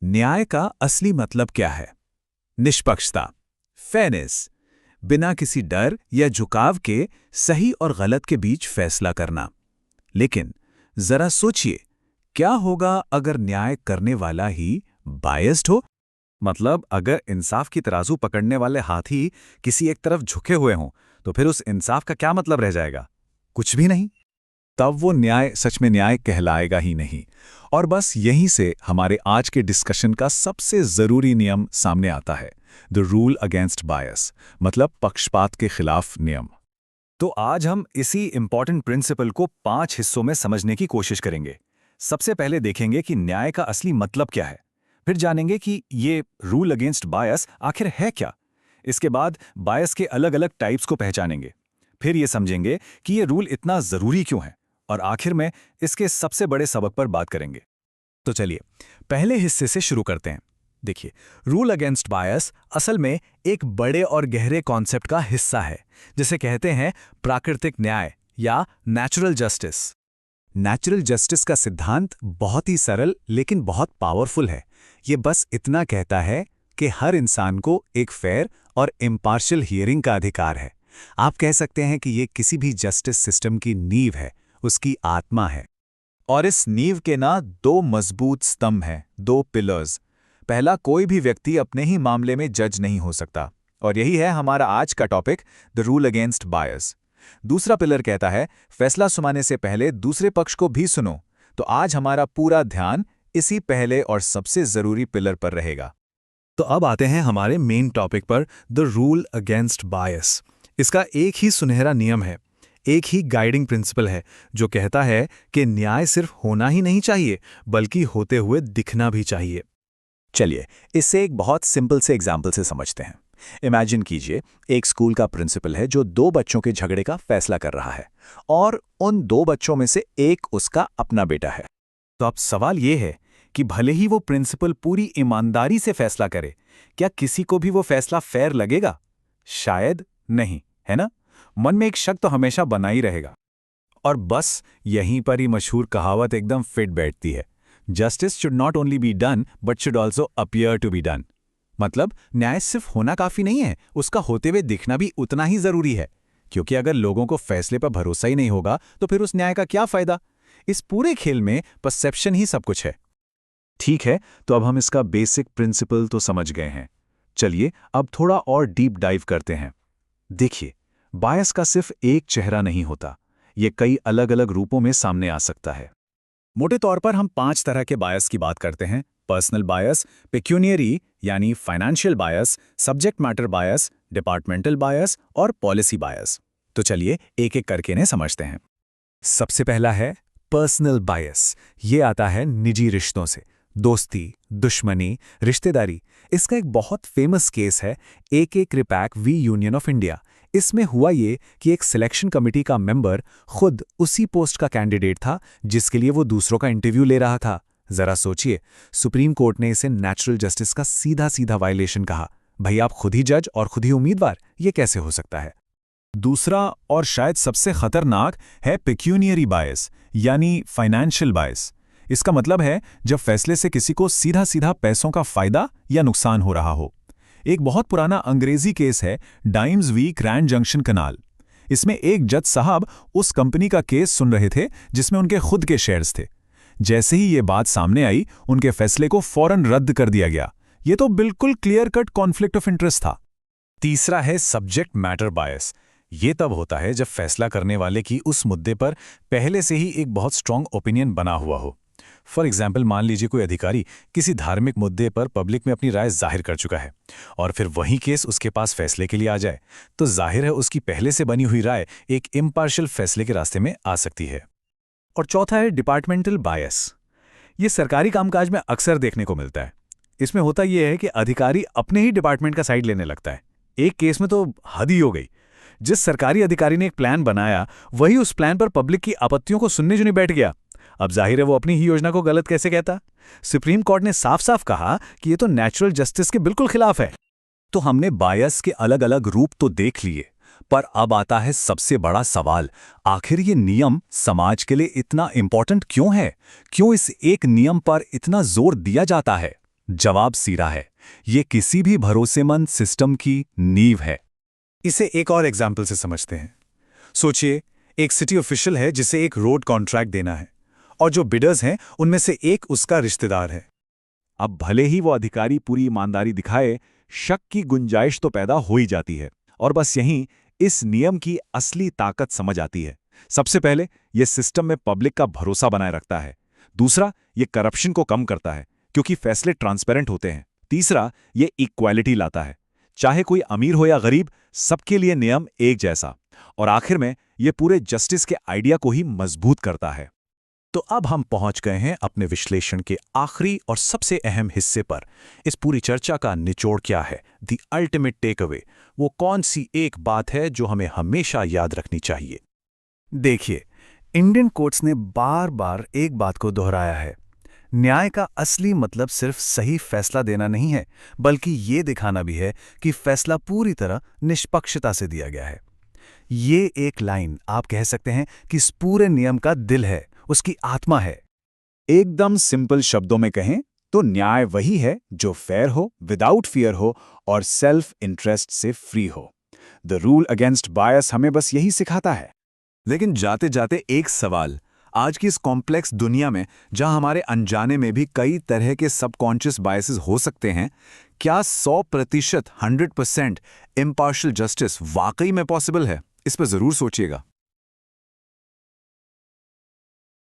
न्याय का असली मतलब क्या है? निष्पक्षता, फेयरनेस, बिना किसी डर या झुकाव के सही और गलत के बीच फैसला करना। लेकिन जरा सोचिए, क्या होगा अगर न्याय करने वाला ही बायस्ड हो? मतलब अगर इंसाफ की तराजू पकड़ने वाले हाथी किसी एक तरफ झुके हुए हों, तो फिर उस इंसाफ का क्या मतलब रह जाएगा? कुछ भी नहीं। तब वो न्याय सच में न्याय कहलाएगा ही नहीं। और बस यहीं से हमारे आज के डिस्कशन का सबसे जरूरी नियम सामने आता है, द रूल अगेंस्ट बायस, मतलब पक्षपात के खिलाफ नियम। तो आज हम इसी इंपॉर्टेंट प्रिंसिपल को 5 हिस्सों में समझने की कोशिश करेंगे। सबसे पहले देखेंगे कि न्याय का असली मतलब क्या है। फिर जानेंगे कि ये रूल अगेंस्ट बायस आखिर है क्या। इसके बाद बायस के अलग अलग टाइप्स को पहचानेंगे। फिर ये समझेंगे कि ये रूल इतना जरूरी क्यों है, और आखिर में इसके सबसे बड़े सबक पर बात करेंगे। तो चलिए पहले हिस्से से शुरू करते हैं। देखिए, रूल अगेंस्ट बायस असल में एक बड़े और गहरे कॉन्सेप्ट का हिस्सा है, जिसे कहते हैं प्राकृतिक न्याय या नेचुरल जस्टिस। नेचुरल जस्टिस का सिद्धांत बहुत ही सरल लेकिन बहुत पावरफुल है। ये बस इतना कहता है कि हर इंसान को एक फेयर और इम्पार्शियल हियरिंग का अधिकार है। आप कह सकते हैं कि ये किसी भी जस्टिस सिस्टम की नींव है, उसकी आत्मा है। और इस नींव के ना 2 मजबूत स्तंभ हैं, 2 पिलर्स। पहला, कोई भी व्यक्ति अपने ही मामले में जज नहीं हो सकता, और यही है हमारा आज का टॉपिक, द रूल अगेंस्ट बायस। दूसरा पिलर कहता है, फैसला सुनाने से पहले दूसरे पक्ष को भी सुनो। तो आज हमारा पूरा ध्यान इसी पहले और सबसे जरूरी पिलर पर रहेगा। तो अब आते हैं हमारे मेन टॉपिक पर, द रूल अगेंस्ट बायस। इसका एक ही सुनहरा नियम है, एक ही गाइडिंग प्रिंसिपल है, जो कहता है कि न्याय सिर्फ होना ही नहीं चाहिए, बल्कि होते हुए दिखना भी चाहिए। चलिए इससे एक बहुत सिंपल से एग्जाम्पल से समझते हैं। इमेजिन कीजिए, एक स्कूल का प्रिंसिपल है जो 2 बच्चों के झगड़े का फैसला कर रहा है, और उन 2 बच्चों में से एक उसका अपना बेटा है। तो अब सवाल ये है कि भले ही वो प्रिंसिपल पूरी ईमानदारी से फैसला करे, क्या किसी को भी वो फैसला फेयर लगेगा? शायद नहीं, है ना? मन में एक शक तो हमेशा बना ही रहेगा। और बस यहीं पर ही मशहूर कहावत एकदम फिट बैठती है, justice should not only be done but should also appear to be done. मतलब न्याय सिर्फ होना काफी नहीं है, उसका होते हुए दिखना भी उतना ही जरूरी है। क्योंकि अगर लोगों को फैसले पर भरोसा ही नहीं होगा, तो फिर उस न्याय का क्या फायदा? इस पूरे खेल में परसेप्शन ही सब कुछ है। ठीक है, तो अब हम इसका बेसिक प्रिंसिपल तो समझ गए हैं। चलिए अब थोड़ा और डीप डाइव करते हैं। देखिए, बायस का सिर्फ एक चेहरा नहीं होता, ये कई अलग अलग रूपों में सामने आ सकता है। मोटे तौर पर हम 5 तरह के बायस की बात करते हैं: पर्सनल बायस, पेक्यूनियरी यानी फाइनेंशियल बायस, सब्जेक्ट मैटर बायस, डिपार्टमेंटल बायस और पॉलिसी बायस। तो चलिए एक एक करके इन्हें समझते हैं। सबसे पहला है पर्सनल बायस। ये आता है निजी रिश्तों से, दोस्ती, दुश्मनी, रिश्तेदारी। इसका एक बहुत फेमस केस है AK Kraipak v union of India. इसमें हुआ ये कि एक सिलेक्शन कमेटी का मेंबर खुद उसी पोस्ट का कैंडिडेट था जिसके लिए वो दूसरों का इंटरव्यू ले रहा था। जरा सोचिए, सुप्रीम कोर्ट ने इसे नेचुरल जस्टिस का सीधा सीधा वायलेशन कहा। भाई, आप खुद ही जज और खुद ही उम्मीदवार, ये कैसे हो सकता है? दूसरा और शायद सबसे खतरनाक है पेक्यूनियरी बायस यानी फाइनेंशियल बायस। इसका मतलब है जब फैसले से किसी को सीधा सीधा पैसों का फायदा या नुकसान हो रहा हो। एक बहुत पुराना अंग्रेजी केस है डाइम्स वी ग्रैंड जंक्शन कनाल। इसमें एक जज साहब उस कंपनी का केस सुन रहे थे जिसमें उनके खुद के शेयर्स थे। जैसे ही ये बात सामने आई, उनके फैसले को फौरन रद्द कर दिया गया। ये तो बिल्कुल clear cut conflict of interest था। तीसरा है सब्जेक्ट मैटर बायस। ये तब होता है जब फैसला करने वाले की उस मुद्दे पर पहले से ही एक बहुत स्ट्रांग ओपिनियन बना हुआ हो। फॉर एग्जाम्पल, मान लीजिए कोई अधिकारी किसी धार्मिक मुद्दे पर पब्लिक में अपनी राय जाहिर कर चुका है, और फिर वही केस उसके पास फैसले के लिए आ जाए, तो जाहिर है उसकी पहले से बनी हुई राय एक इम्पार्शियल फैसले के रास्ते में आ सकती है। और चौथा है डिपार्टमेंटल बायस। ये सरकारी कामकाज में अक्सर देखने को मिलता है। इसमें होता यह है कि अधिकारी अपने ही डिपार्टमेंट का साइड लेने लगता है। एक केस में तो हद ही हो गई। जिस सरकारी अधिकारी ने एक प्लान बनाया, वही उस प्लान पर पब्लिक की आपत्तियों को सुनने जो नहीं बैठ गया। अब जाहिर है वो अपनी ही योजना को गलत कैसे कहता। सुप्रीम कोर्ट ने साफ साफ कहा कि ये तो नेचुरल जस्टिस के बिल्कुल खिलाफ है। तो हमने बायस के अलग अलग रूप तो देख लिए, पर अब आता है सबसे बड़ा सवाल, आखिर ये नियम समाज के लिए इतना इंपॉर्टेंट क्यों है? क्यों इस एक नियम पर इतना जोर दिया जाता है? जवाब सीधा है। ये किसी भी भरोसेमंद सिस्टम की नींव है। इसे एक और एग्जाम्पल से समझते हैं। सोचिए, एक सिटी ऑफिशियल है जिसे एक रोड कॉन्ट्रैक्ट देना है, और जो बिडर्स हैं उनमें से एक उसका रिश्तेदार है। अब भले ही वो अधिकारी पूरी ईमानदारी दिखाए, शक की गुंजाइश तो पैदा हो ही जाती है। और बस यहीं इस नियम की असली ताकत समझ आती है। सबसे पहले ये सिस्टम में पब्लिक का भरोसा बनाए रखता है। दूसरा, ये करप्शन को कम करता है क्योंकि फैसले ट्रांसपेरेंट होते हैं। तीसरा, ये इक्वालिटी लाता है, चाहे कोई अमीर हो या गरीब, सबके लिए नियम एक जैसा। और आखिर में ये पूरे जस्टिस के आइडिया को ही मजबूत करता है। तो अब हम पहुंच गए हैं अपने विश्लेषण के आखिरी और सबसे अहम हिस्से पर। इस पूरी चर्चा का निचोड़ क्या है, द अल्टीमेट टेक अवे, वो कौन सी एक बात है जो हमें हमेशा याद रखनी चाहिए। देखिए, इंडियन कोर्ट्स ने बार बार एक बात को दोहराया है। न्याय का असली मतलब सिर्फ सही फैसला देना नहीं है, बल्कि ये दिखाना भी है कि फैसला पूरी तरह निष्पक्षता से दिया गया है। ये एक लाइन आप कह सकते हैं कि इस पूरे नियम का दिल है, उसकी आत्मा है। एकदम सिंपल शब्दों में कहें तो न्याय वही है जो फेयर हो, विदाउट फियर हो और सेल्फ इंटरेस्ट से फ्री हो। द रूल अगेंस्ट बायस हमें बस यही सिखाता है। लेकिन जाते जाते एक सवाल, आज की इस कॉम्प्लेक्स दुनिया में जहां हमारे अनजाने में भी कई तरह के सबकॉन्शियस बायसेस हो सकते हैं, क्या 100% 100% इम्पार्शियल जस्टिस वाकई में पॉसिबल है? इस पर जरूर सोचिएगा।